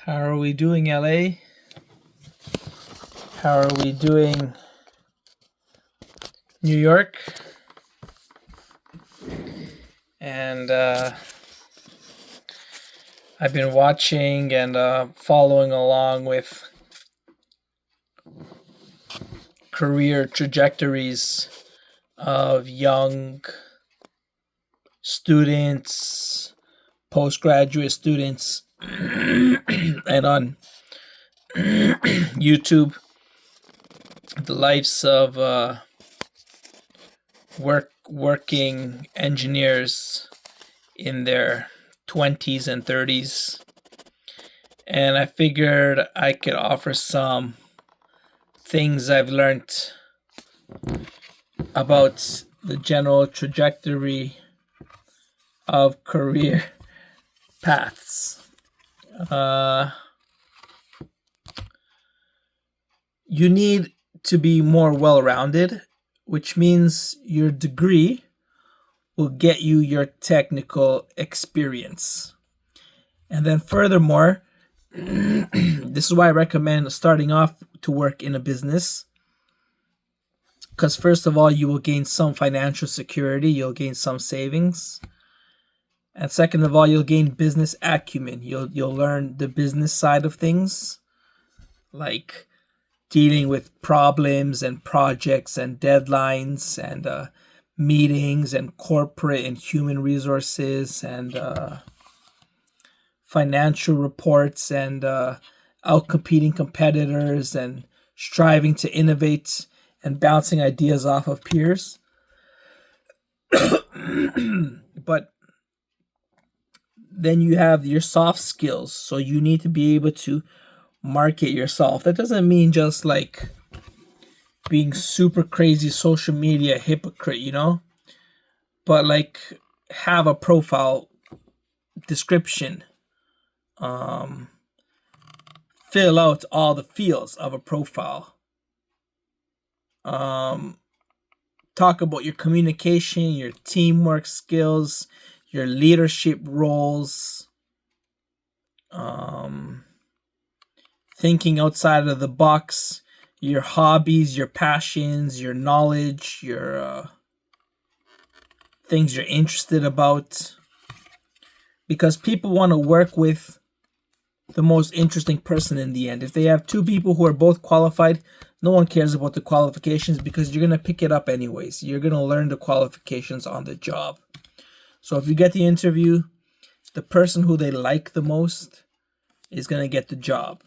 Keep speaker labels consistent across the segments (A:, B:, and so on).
A: How are we doing, LA? How are we doing, New York? And I've been watching and following along with career trajectories of young students, postgraduate students, and on YouTube, the lives of working engineers in their 20s and 30s. And I figured I could offer some things I've learned about the general trajectory of career paths. You need to be more well-rounded, which means your degree will get you your technical experience. And then furthermore, this is why I recommend starting off to work in a business. Because first of all, you will gain some financial security, you'll gain some savings. And second of all, you'll gain business acumen. You'll learn the business side of things, like dealing with problems and projects and deadlines and meetings and corporate and human resources and financial reports and outcompeting competitors and striving to innovate and bouncing ideas off of peers. But then you have your soft skills. So you need to be able to market yourself. That doesn't mean just like being super crazy social media hypocrite, but like have a profile description. Fill out all the fields of a profile. Talk about your communication, your teamwork skills, your leadership roles, thinking outside of the box, your hobbies, your passions, your knowledge, your things you're interested about. Because people want to work with the most interesting person in the end. If they have two people who are both qualified, no one cares about the qualifications because you're going to pick it up anyways. You're going to learn the qualifications on the job. So if you get the interview, the person who they like the most is going to get the job.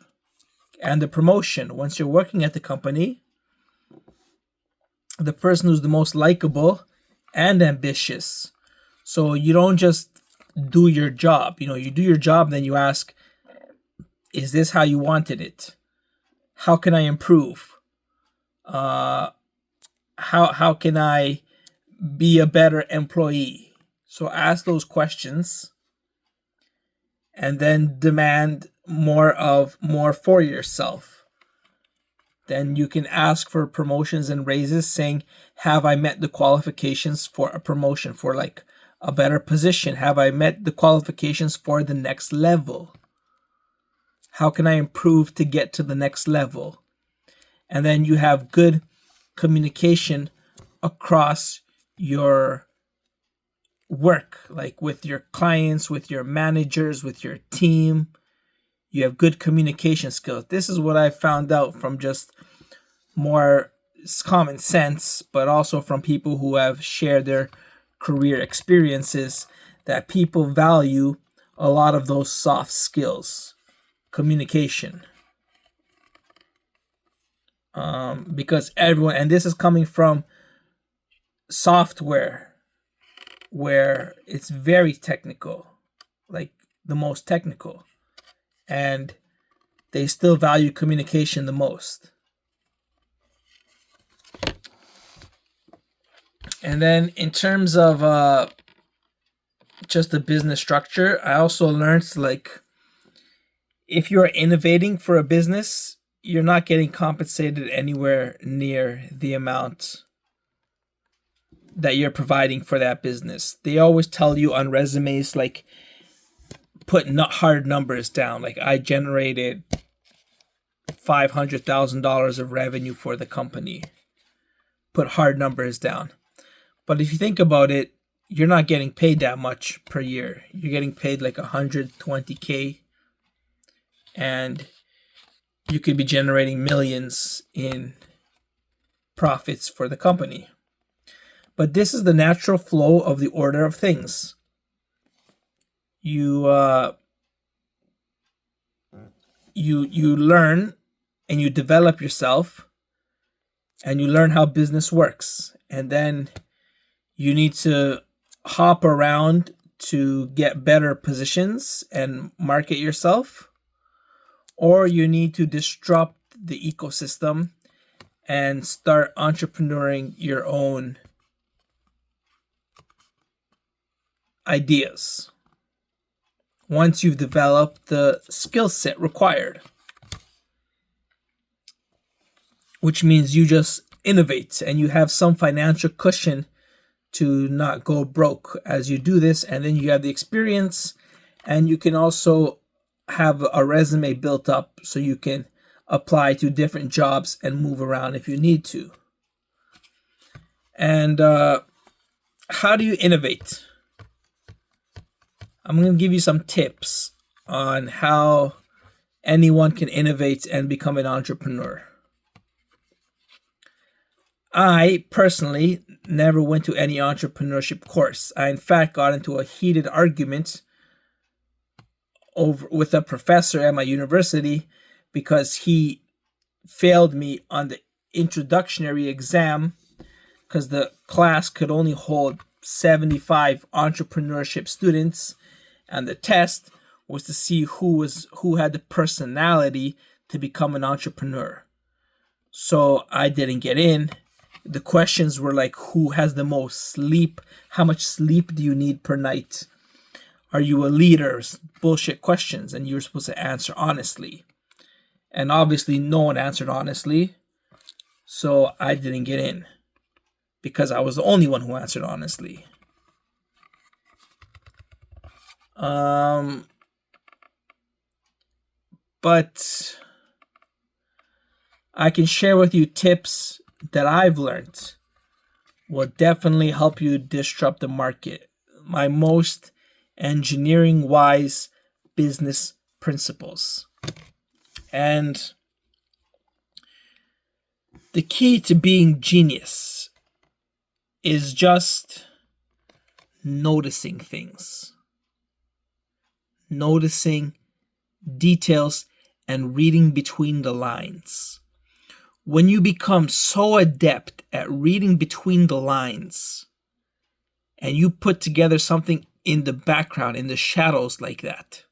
A: And the promotion, once you're working at the company, the person who's the most likable and ambitious. So you don't just do your job. You do your job, then you ask, is this how you wanted it? How can I improve? How can I be a better employee? So ask those questions and then demand more for yourself. Then you can ask for promotions and raises saying, have I met the qualifications for a promotion, for like a better position? Have I met the qualifications for the next level? How can I improve to get to the next level? And then you have good communication across your work, like with your clients, with your managers, with your team. You have good communication skills. This is what I found out from just more common sense, but also from people who have shared their career experiences, that people value a lot of those soft skills, communication. Because everyone, and this is coming from software where it's very technical, like the most technical, and they still value communication the most. And then in terms of just the business structure, I also learned like if you're innovating for a business, you're not getting compensated anywhere near the amount that you're providing for that business. They always tell you on resumes like put not hard numbers down. Like I generated $500,000 of revenue for the company. Put hard numbers down. But if you think about it, you're not getting paid that much per year. You're getting paid like 120K, and you could be generating millions in profits for the company. But this is the natural flow of the order of things. You learn and you develop yourself, and you learn how business works, and then you need to hop around to get better positions and market yourself, or you need to disrupt the ecosystem and start entrepreneuring your own ideas once you've developed the skill set required, which means you just innovate and you have some financial cushion to not go broke as you do this. And then you have the experience, and you can also have a resume built up so you can apply to different jobs and move around if you need to. And how do you innovate? I'm going to give you some tips on how anyone can innovate and become an entrepreneur. I personally never went to any entrepreneurship course. I, in fact, got into a heated argument with a professor at my university because he failed me on the introductory exam because the class could only hold 75 entrepreneurship students, and the test was to see who had the personality to become an entrepreneur. So I didn't get in. The questions were like, who has the most sleep? How much sleep do you need per night? Are you a leader? Bullshit questions, and you were supposed to answer honestly. And obviously no one answered honestly, so I didn't get in because I was the only one who answered honestly. But I can share with you tips that I've learned will definitely help you disrupt the market. My most engineering-wise business principles. And the key to being genius is just noticing things. Noticing details and reading between the lines. When you become so adept at reading between the lines and you put together something in the background, in the shadows like that,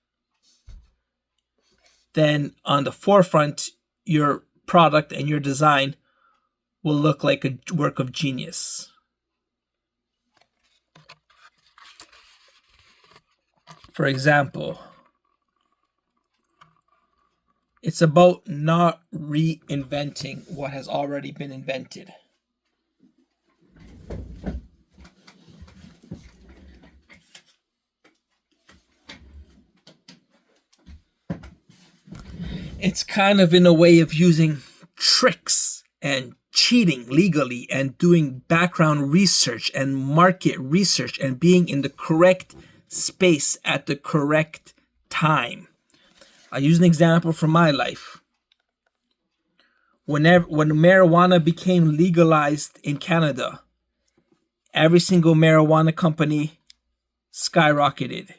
A: then on the forefront, your product and your design will look like a work of genius. For example, it's about not reinventing what has already been invented. It's kind of in a way of using tricks and cheating legally and doing background research and market research and being in the correct space at the correct time. I use an example from my life. When marijuana became legalized in Canada, every single marijuana company skyrocketed.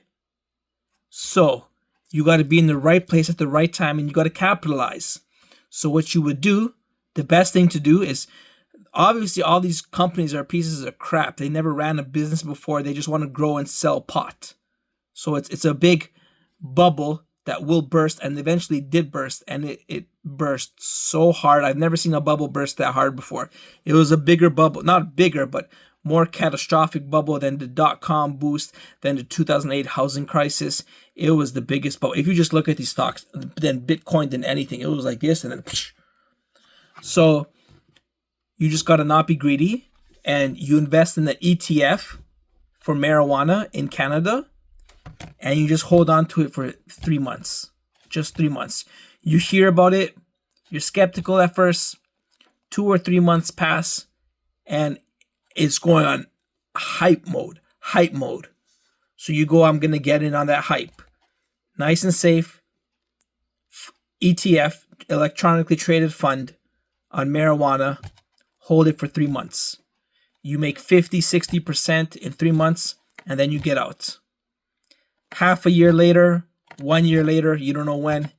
A: So you got to be in the right place at the right time, and you got to capitalize. So what you would do, the best thing to do is, obviously all these companies are pieces of crap. They never ran a business before. They just want to grow and sell pot. So it's a big bubble that will burst, and eventually did burst, and it burst so hard. I've never seen a bubble burst that hard before. It was a bigger bubble, not bigger, but more catastrophic bubble than the dot-com boost, than the 2008 housing crisis. It was the biggest bubble. If you just look at these stocks, then Bitcoin, than anything, it was like this, and then psh. So you just got to not be greedy, and you invest in the ETF for marijuana in Canada, and you just hold on to it for 3 months. Just 3 months. You hear about it, you're skeptical at first, 2 or 3 months pass, and it's going on hype mode. So you go, I'm going to get in on that hype. Nice and safe. ETF, electronically traded fund on marijuana. Hold it for 3 months. You make 50-60% in 3 months, and then you get out. Half a year later, 1 year later, you don't know when,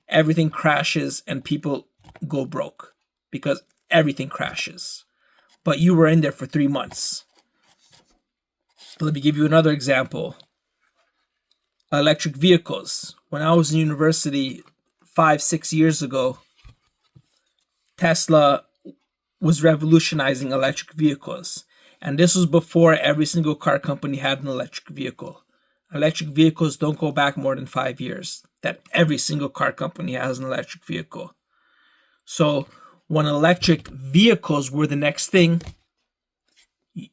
A: everything crashes and people go broke because everything crashes. But you were in there for 3 months. Let me give you another example. Electric vehicles. When I was in university 5-6 years ago, Tesla was revolutionizing electric vehicles. And this was before every single car company had an electric vehicle. Electric vehicles don't go back more than 5 years that every single car company has an electric vehicle. So when electric vehicles were the next thing,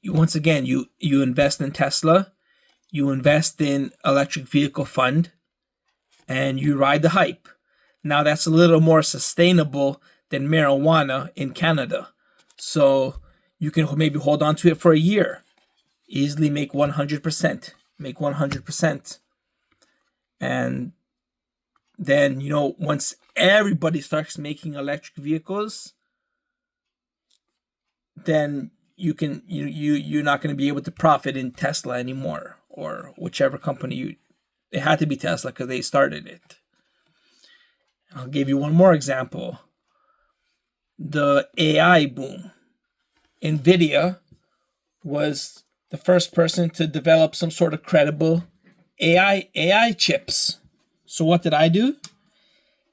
A: once again, you invest in Tesla, you invest in electric vehicle fund, and you ride the hype. Now that's a little more sustainable than marijuana in Canada. So you can maybe hold on to it for a year, easily make 100%. Make 100%. And then, once everybody starts making electric vehicles, then you're not going to be able to profit in Tesla anymore, or whichever company it had to be Tesla because they started it. I'll give you one more example. The AI boom. NVIDIA was the first person to develop some sort of credible AI chips. So what did I do?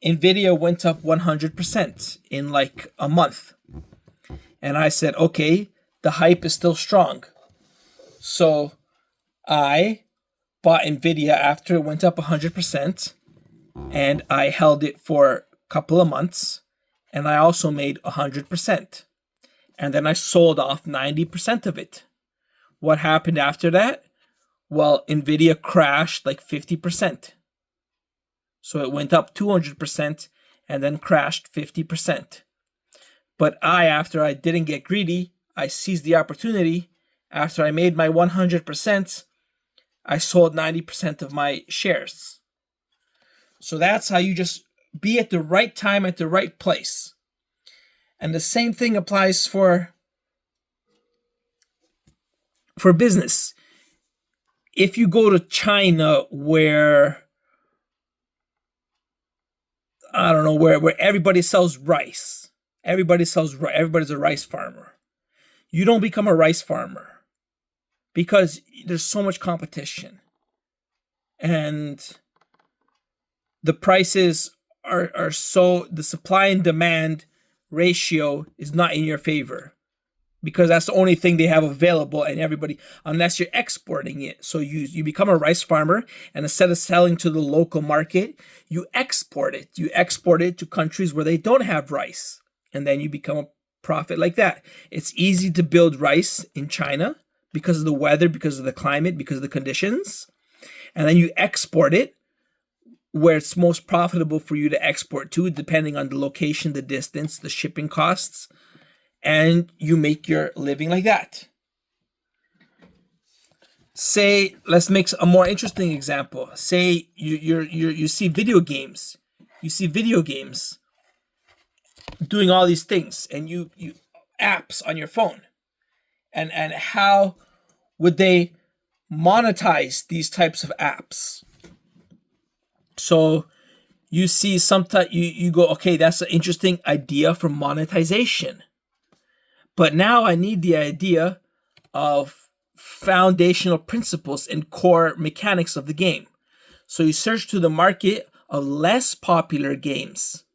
A: NVIDIA went up 100% in like a month. And I said, okay, the hype is still strong. So I bought NVIDIA after it went up 100%, and I held it for a couple of months, and I also made 100%. And then I sold off 90% of it. What happened after that? Well, NVIDIA crashed like 50%. So it went up 200% and then crashed 50%. But after I didn't get greedy, I seized the opportunity. After I made my 100%, I sold 90% of my shares. So that's how you just be at the right time at the right place. And the same thing applies for business. If you go to China where everybody sells rice, everybody's a rice farmer. You don't become a rice farmer because there's so much competition. And the prices are so, the supply and demand ratio is not in your favor because that's the only thing they have available, and everybody, unless you're exporting it. So you become a rice farmer, and instead of selling to the local market, you export it. You export it to countries where they don't have rice, and then you become a profit like that. It's easy to build rice in China because of the weather, because of the climate, because of the conditions, and then you export it where it's most profitable for you to export to, depending on the location, the distance, the shipping costs, and you make your living like that. Say, let's make a more interesting example. Say you see video games. You see video games doing all these things, and you apps on your phone. And how would they monetize these types of apps? So you see sometimes you go, okay, that's an interesting idea for monetization. But now I need the idea of foundational principles and core mechanics of the game. So you search to the market of less popular games,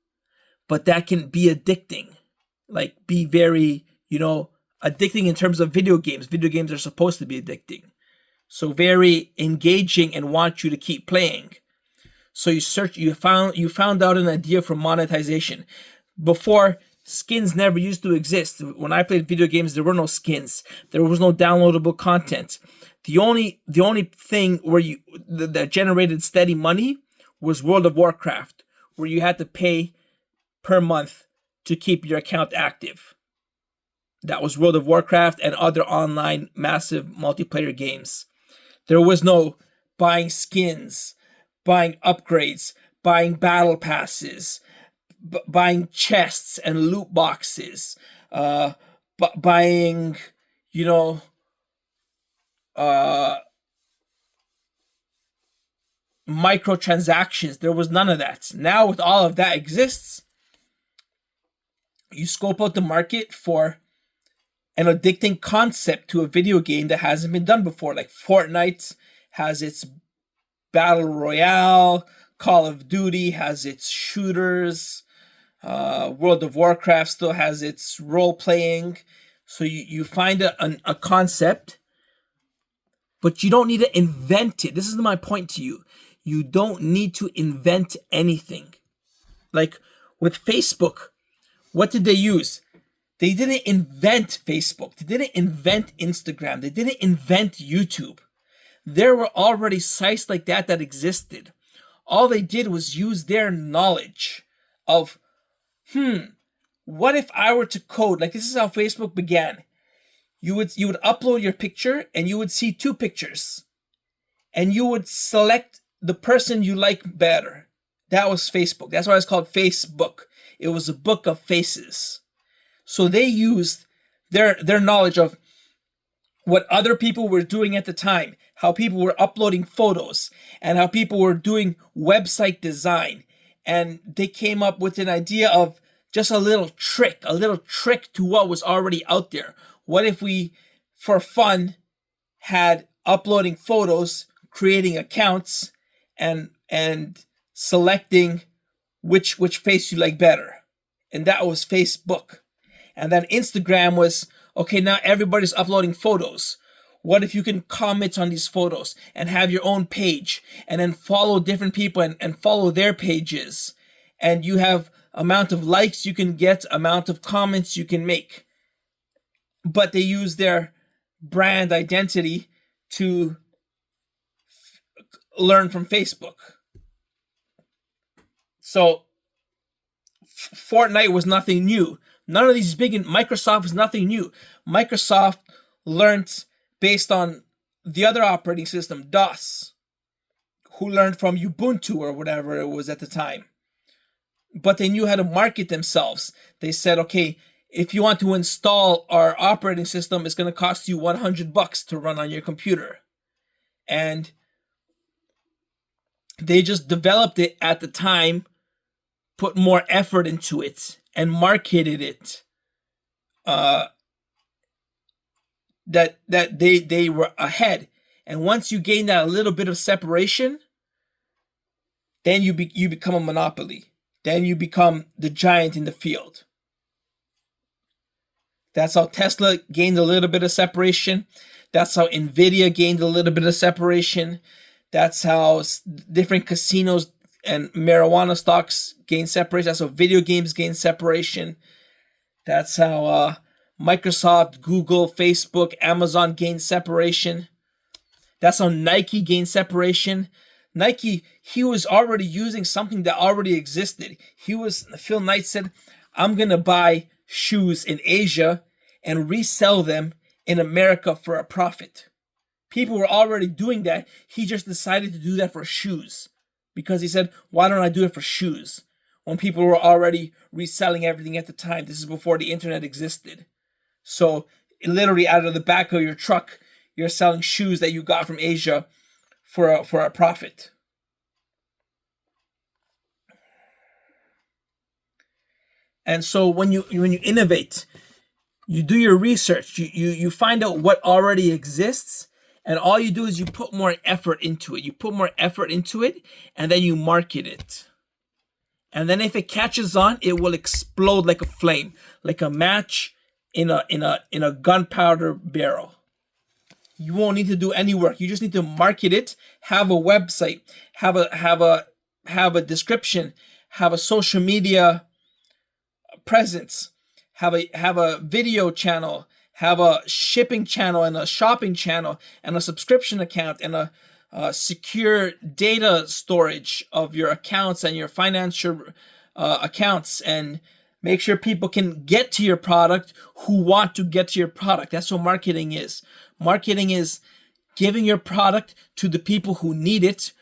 A: but that can be addicting. Like be very, addicting in terms of video games. Video games are supposed to be addicting. So very engaging and want you to keep playing. So you found out an idea for monetization. Before, skins never used to exist. When I played video games, there were no skins. There was no downloadable content. The only thing where that generated steady money was World of Warcraft, where you had to pay per month to keep your account active. That was World of Warcraft and other online massive multiplayer games. There was no buying skins, buying upgrades, buying battle passes, buying chests and loot boxes, buying, you know, uh, microtransactions. There was none of that. Now, with all of that exists, you scope out the market for an addicting concept to a video game that hasn't been done before. Like Fortnite has its battle royale, Call of Duty has its shooters, World of Warcraft still has its role playing. So you find a concept, but you don't need to invent it. This is my point to you. You don't need to invent anything. Like with Facebook, what did they use? They didn't invent Facebook. They didn't invent Instagram. They didn't invent YouTube. There were already sites like that existed. All they did was use their knowledge of, what if I were to code? Like, this is how Facebook began. You would upload your picture and you would see two pictures. And you would select the person you like better. That was Facebook. That's why it's called Facebook. It was a book of faces. So they used their knowledge of what other people were doing at the time, how people were uploading photos, and how people were doing website design. And they came up with an idea of just a little trick to what was already out there. What if we, for fun, had uploading photos, creating accounts, and selecting which face you like better? And that was Facebook. And then Instagram was, okay, now everybody's uploading photos. What if you can comment on these photos and have your own page and then follow different people and follow their pages? And you have amount of likes you can get, amount of comments you can make. But they use their brand identity to learn from Facebook. So Fortnite was nothing new. None of these Microsoft was nothing new. Microsoft learned based on the other operating system, DOS, who learned from Ubuntu or whatever it was at the time. But they knew how to market themselves. They said, okay, if you want to install our operating system, it's going to cost you $100 to run on your computer. And they just developed it at the time, put more effort into it, and marketed it. That they were ahead. And once you gain that a little bit of separation, then you become a monopoly. Then you become the giant in the field. That's how Tesla gained a little bit of separation. That's how Nvidia gained a little bit of separation. That's how different casinos and marijuana stocks gain separation. That's how video games gain separation. That's how Microsoft, Google, Facebook, Amazon gained separation. That's how Nike gained separation. Nike, he was already using something that already existed. Phil Knight said, I'm going to buy shoes in Asia and resell them in America for a profit. People were already doing that. He just decided to do that for shoes because he said, why don't I do it for shoes? When people were already reselling everything at the time. This is before the internet existed. So literally out of the back of your truck, you're selling shoes that you got from Asia for a profit. And so when you innovate, you do your research, you find out what already exists, and all you do is you put more effort into it. You put more effort into it, and then you market it. And then if it catches on, it will explode like a flame, like a match in a gunpowder barrel. You won't need to do any work. You just need to market it, have a website, have a description, have a social media presence, have a video channel, have a shipping channel and a shopping channel and a subscription account and a secure data storage of your accounts and your financial accounts, and make sure people can get to your product who want to get to your product. That's what marketing is. Marketing is giving your product to the people who need it,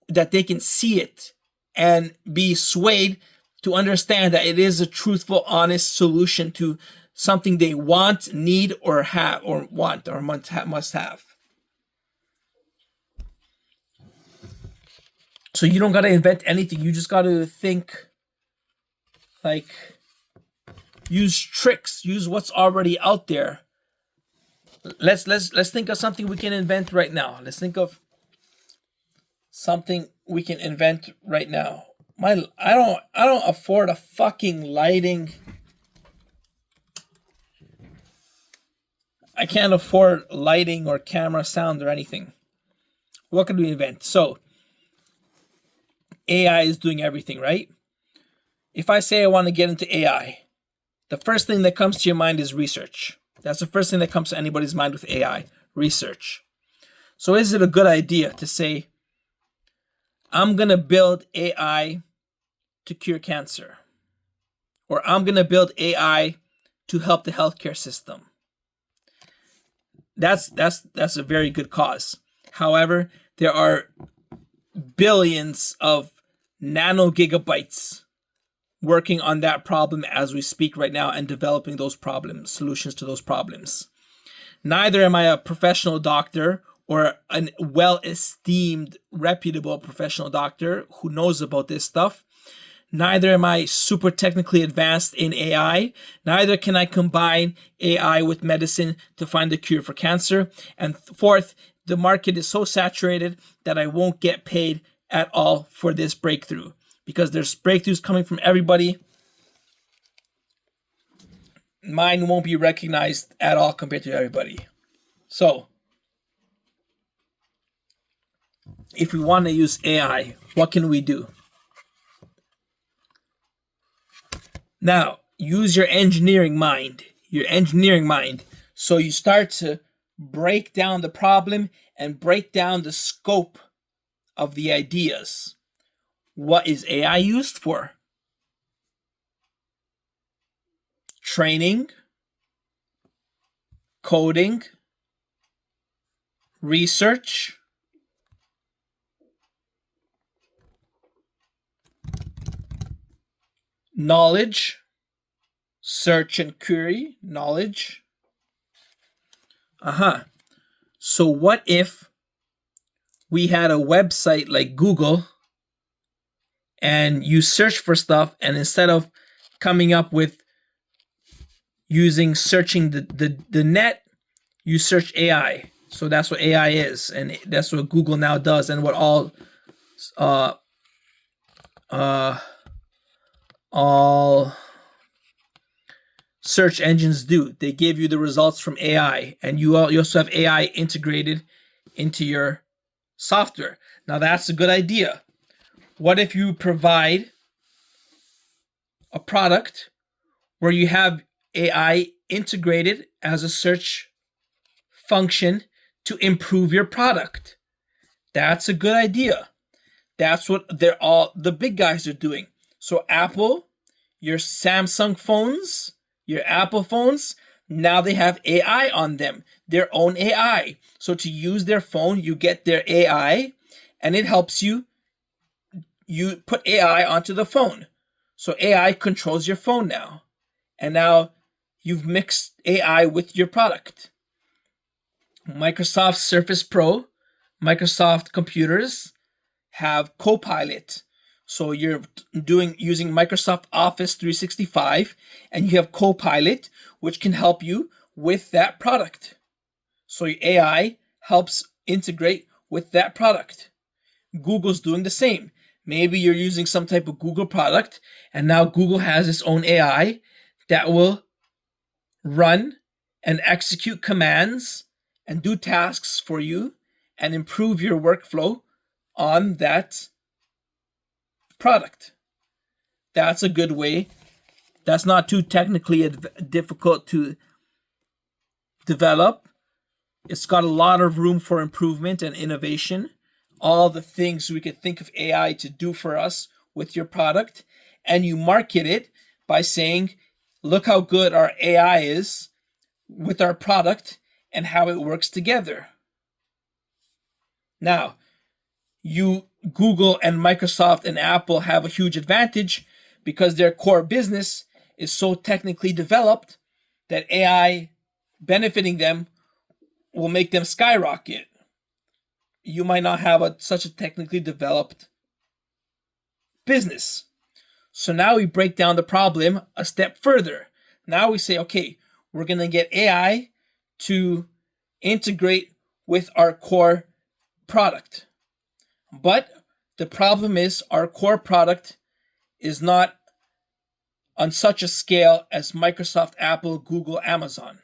A: that they can see it and be swayed to understand that it is a truthful, honest solution to something they want, need, or have, or want, or must have. So you don't got to invent anything. You just got to think, like, use tricks, use what's already out there. Let's think of something we can invent right now. Let's think of something we can invent right now. I don't afford a fucking lighting. I can't afford lighting or camera sound or anything. What can we invent? So AI is doing everything, right? If I say I want to get into AI, the first thing that comes to your mind is research. That's the first thing that comes to anybody's mind with AI, research. So is it a good idea to say, I'm going to build AI to cure cancer, or I'm going to build AI to help the healthcare system? That's a very good cause. However, there are billions of nano gigabytes working on that problem as we speak right now and developing those problems, solutions to those problems. Neither am I a professional doctor or a well-esteemed, reputable professional doctor who knows about this stuff. Neither am I super technically advanced in AI. Neither can I combine AI with medicine to find a cure for cancer. And fourth, the market is so saturated that I won't get paid at all for this breakthrough, because there's breakthroughs coming from everybody. Mine won't be recognized at all compared to everybody. So, if we want to use AI, what can we do? Now, use your engineering mind. So you start to break down the problem and break down the scope of the ideas. What is AI used for? Training, coding, research, knowledge, search and query, knowledge. So what if we had a website like Google and you search for stuff, and instead of coming up with searching the net, you search AI. So that's what AI is, and that's what Google now does, and what all search engines do. They give you the results from AI, and you also have AI integrated into your software. Now that's a good idea. What if you provide a product where you have AI integrated as a search function to improve your product? That's a good idea. That's what the big guys are doing. So Apple, your Samsung phones, your Apple phones, now they have AI on them, their own AI. So to use their phone, you get their AI, and it helps you. You put AI onto the phone. So AI controls your phone now. And now you've mixed AI with your product. Microsoft Surface Pro, Microsoft computers have Copilot. So you're using Microsoft Office 365, and you have Copilot, which can help you with that product. So your AI helps integrate with that product. Google's doing the same. Maybe you're using some type of Google product, and now Google has its own AI that will run and execute commands and do tasks for you and improve your workflow on that product. That's a good way. That's not too technically difficult to develop. It's got a lot of room for improvement and innovation. All the things we could think of AI to do for us with your product. And you market it by saying, look how good our AI is with our product and how it works together. Now, Google and Microsoft and Apple have a huge advantage because their core business is so technically developed that AI benefiting them will make them skyrocket. You might not have such a technically developed business. So now we break down the problem a step further. Now we say, okay, we're going to get AI to integrate with our core product. But the problem is our core product is not on such a scale as Microsoft, Apple, Google, Amazon.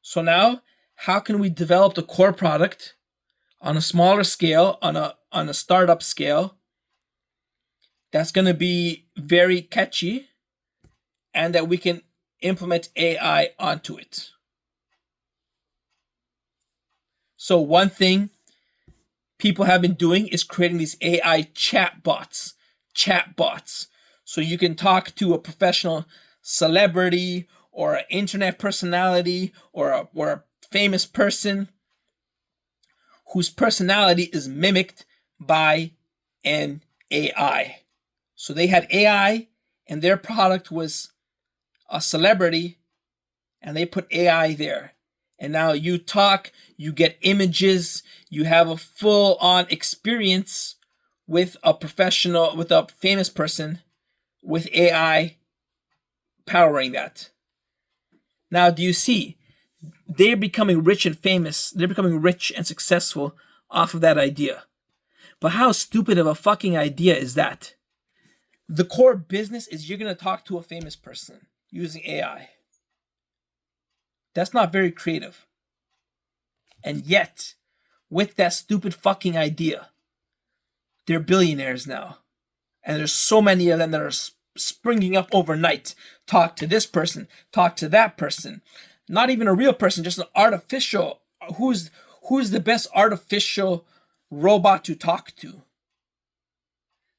A: So now, how can we develop the core product on a smaller scale, on a startup scale, that's going to be very catchy and that we can implement AI onto it? So one thing people have been doing is creating these AI chatbots. So you can talk to a professional celebrity or an internet personality or a famous person whose personality is mimicked by an AI. So they had AI and their product was a celebrity and they put AI there. And now you talk, you get images, you have a full-on experience with a professional, with a famous person, with AI powering that. Now, do you see? They're becoming rich and famous. They're becoming rich and successful off of that idea. But how stupid of a fucking idea is that? The core business is you're going to talk to a famous person using AI. That's not very creative. And yet, with that stupid fucking idea, they're billionaires now. And there's so many of them that are springing up overnight. Talk to this person, talk to that person. Not even a real person, just an artificial. Who's the best artificial robot to talk to?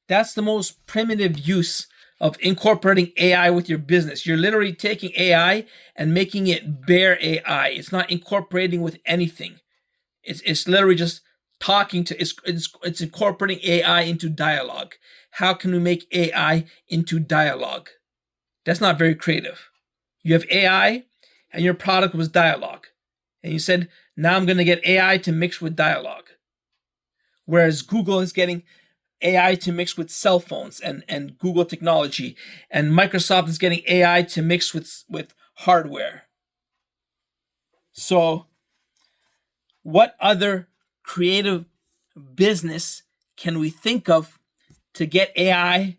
A: That's the most primitive use of incorporating AI with your business. You're literally taking AI and making it bare AI. It's not incorporating with anything. It's literally just talking to, it's incorporating AI into dialogue. How can we make AI into dialogue? That's not very creative. You have AI and your product was dialogue. And you said, now I'm going to get AI to mix with dialogue. Whereas Google is getting AI to mix with cell phones and Google technology. And Microsoft is getting AI to mix with hardware. So what other creative business can we think of to get AI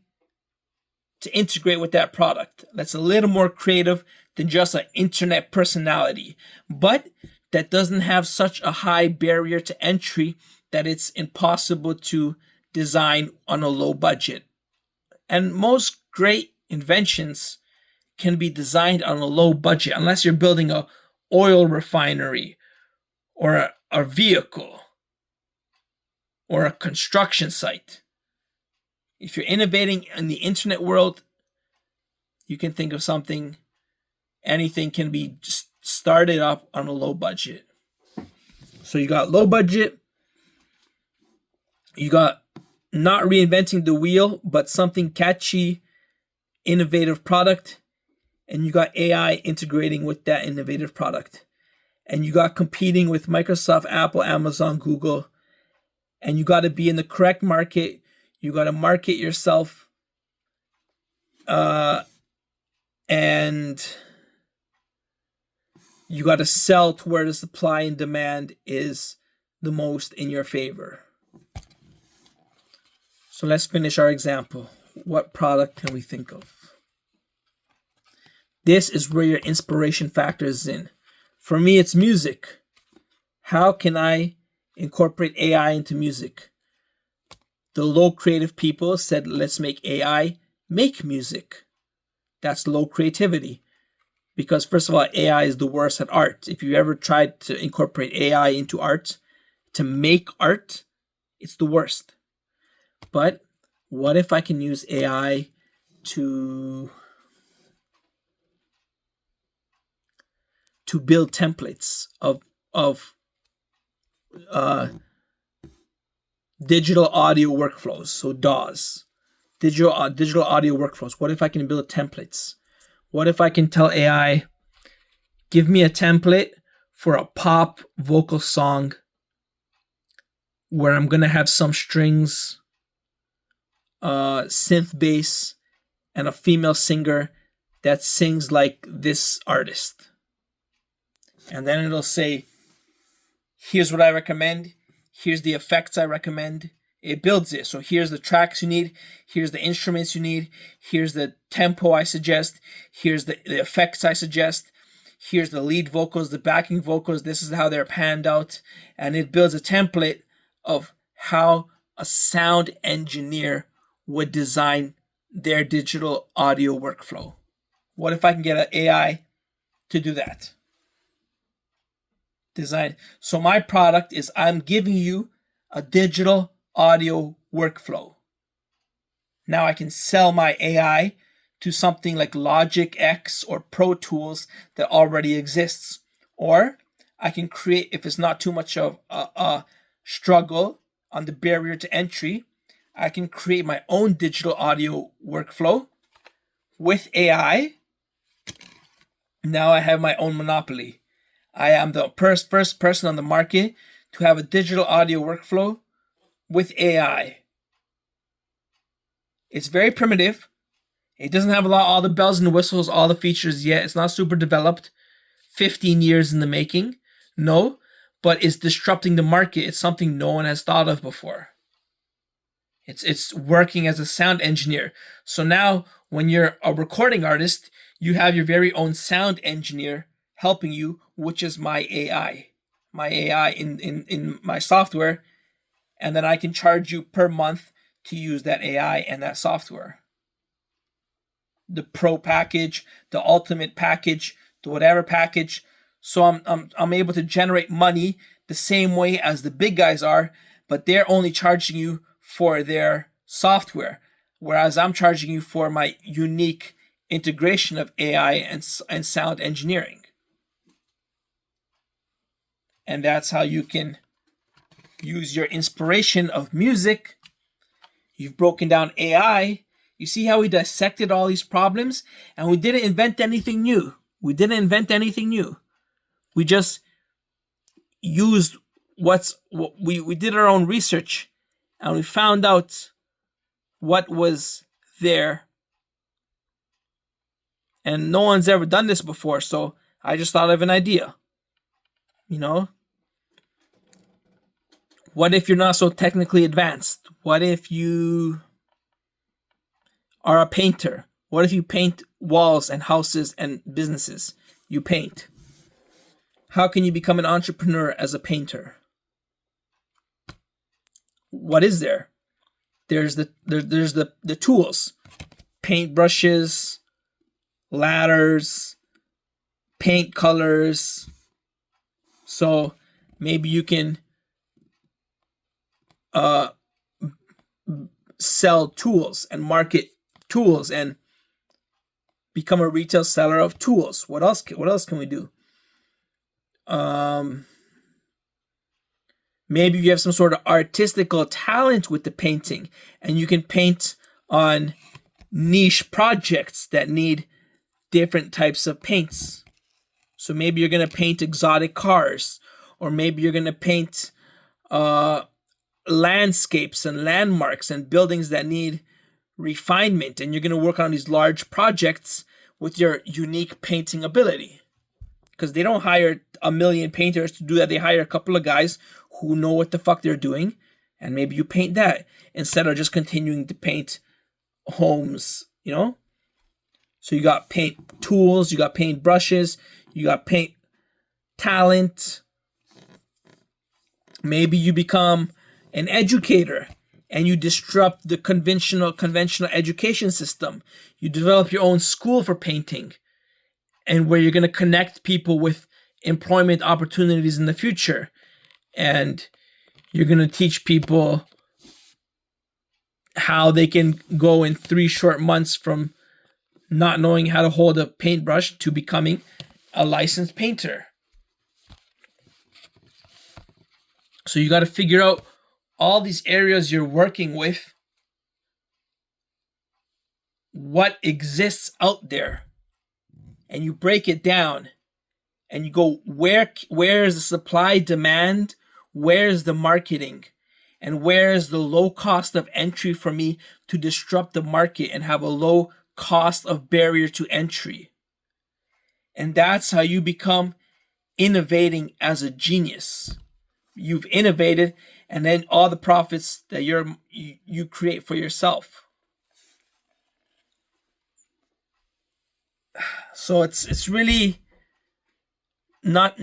A: to integrate with that product that's a little more creative than just an internet personality, but that doesn't have such a high barrier to entry that it's impossible to design on a low budget? And most great inventions can be designed on a low budget unless you're building a oil refinery or a vehicle or a construction site. If you're innovating in the internet world, you can think of something, anything can be just started up on a low budget. So you got low budget, you got not reinventing the wheel, but something catchy, innovative product, and you got AI integrating with that innovative product. And you got competing with Microsoft, Apple, Amazon, Google, and you got to be in the correct market. You got to market yourself, and you got to sell to where the supply and demand is the most in your favor. So let's finish our example. What product can we think of? This is where your inspiration factor is in. For me, it's music. How can I incorporate AI into music? The low creative people said, let's make AI make music. That's low creativity Because first of all, AI is the worst at art. If you ever tried to incorporate AI into art, to make art, it's the worst. But what if I can use AI to build templates of digital audio workflows, so DAWs, digital audio workflows. What if I can build templates? What if I can tell AI, give me a template for a pop vocal song where I'm gonna have some strings, synth bass, and a female singer that sings like this artist. And then it'll say, here's what I recommend. Here's the effects I recommend. It builds it. So here's the tracks you need. Here's the instruments you need. Here's the tempo I suggest. Here's the effects I suggest. Here's the lead vocals, the backing vocals. This is how they're panned out. And it builds a template of how a sound engineer would design their digital audio workflow. What if I can get an AI to do that? Design. So my product is, I'm giving you a digital audio workflow. Now I can sell my AI to something like Logic X or Pro Tools that already exists. Or I can create, if it's not too much of a struggle on the barrier to entry, I can create my own digital audio workflow with AI. Now I have my own monopoly. I am the first person on the market to have a digital audio workflow with AI. It's very primitive. It doesn't have all the bells and whistles, all the features yet. It's not super developed. 15 years in the making. No, but it's disrupting the market. It's something no one has thought of before. It's working as a sound engineer. So now when you're a recording artist, you have your very own sound engineer helping you, which is my AI. My AI in my software. And then I can charge you per month to use that AI and that software. The pro package, the ultimate package, the whatever package. So I'm able to generate money the same way as the big guys are, but they're only charging you for their software, whereas I'm charging you for my unique integration of AI and sound engineering. And that's how you can use your inspiration of music. You've broken down AI. You see how we dissected all these problems? And we didn't invent anything new. We just used we did our own research, and we found out what was there. And no one's ever done this before, so I just thought of an idea. What if you're not so technically advanced? What if you are a painter? What if you paint walls and houses and businesses? You paint. How can you become an entrepreneur as a painter? What is there? There's the tools, paint brushes, ladders, paint colors. So maybe you can sell tools and market tools and become a retail seller of tools. What else can we do? Maybe you have some sort of artistical talent with the painting, and you can paint on niche projects that need different types of paints. So maybe you're going to paint exotic cars, or maybe you're going to paint landscapes and landmarks and buildings that need refinement, and you're going to work on these large projects with your unique painting ability. Because they don't hire 1 million painters to do that. They hire a couple of guys who know what the fuck they're doing, and maybe you paint that instead of just continuing to paint homes, So you got paint tools, you got paint brushes, you got paint talent. Maybe you become an educator and you disrupt the conventional education system. You develop your own school for painting, and where you're going to connect people with employment opportunities in the future. And you're going to teach people how they can go in 3 short months from not knowing how to hold a paintbrush to becoming a licensed painter. So you got to figure out all these areas you're working with, what exists out there, and you break it down and you go, where is the supply, demand, where is the marketing, and where is the low cost of entry for me to disrupt the market and have a low cost of barrier to entry. And that's how you become innovating as a genius. You've innovated, and then all the profits that you create for yourself. So it's really not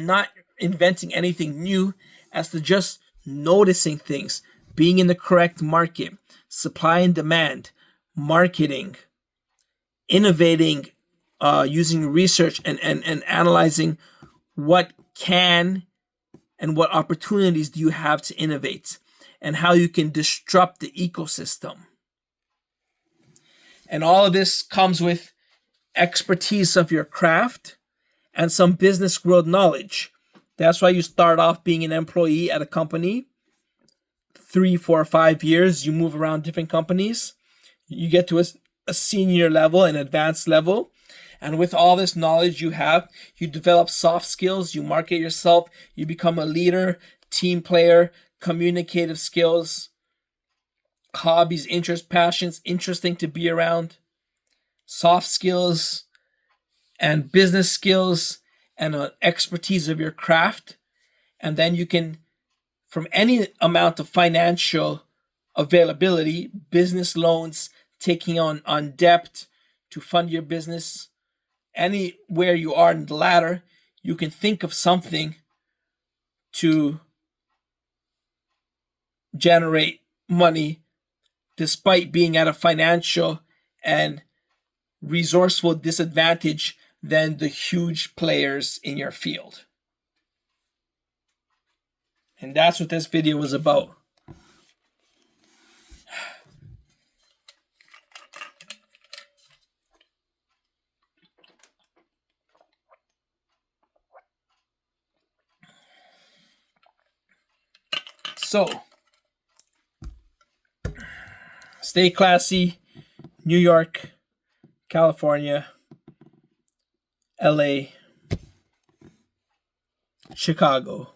A: inventing anything new, as to just noticing things, being in the correct market, supply and demand, marketing, innovating, using research and analyzing what can and what opportunities do you have to innovate, and how you can disrupt the ecosystem. And all of this comes with expertise of your craft and some business growth knowledge. That's why you start off being an employee at a company. 3, 4, 5 years, you move around different companies. You get to a senior level, an advanced level. And with all this knowledge you have, you develop soft skills, you market yourself, you become a leader, team player, communicative skills, hobbies, interests, passions, interesting to be around, soft skills and business skills and expertise of your craft. And then you can, from any amount of financial availability, business loans, taking on debt to fund your business, anywhere you are in the ladder, you can think of something to generate money despite being at a financial and resourceful disadvantage than the huge players in your field. And that's what this video was about. So, stay classy. New York, California, LA, Chicago.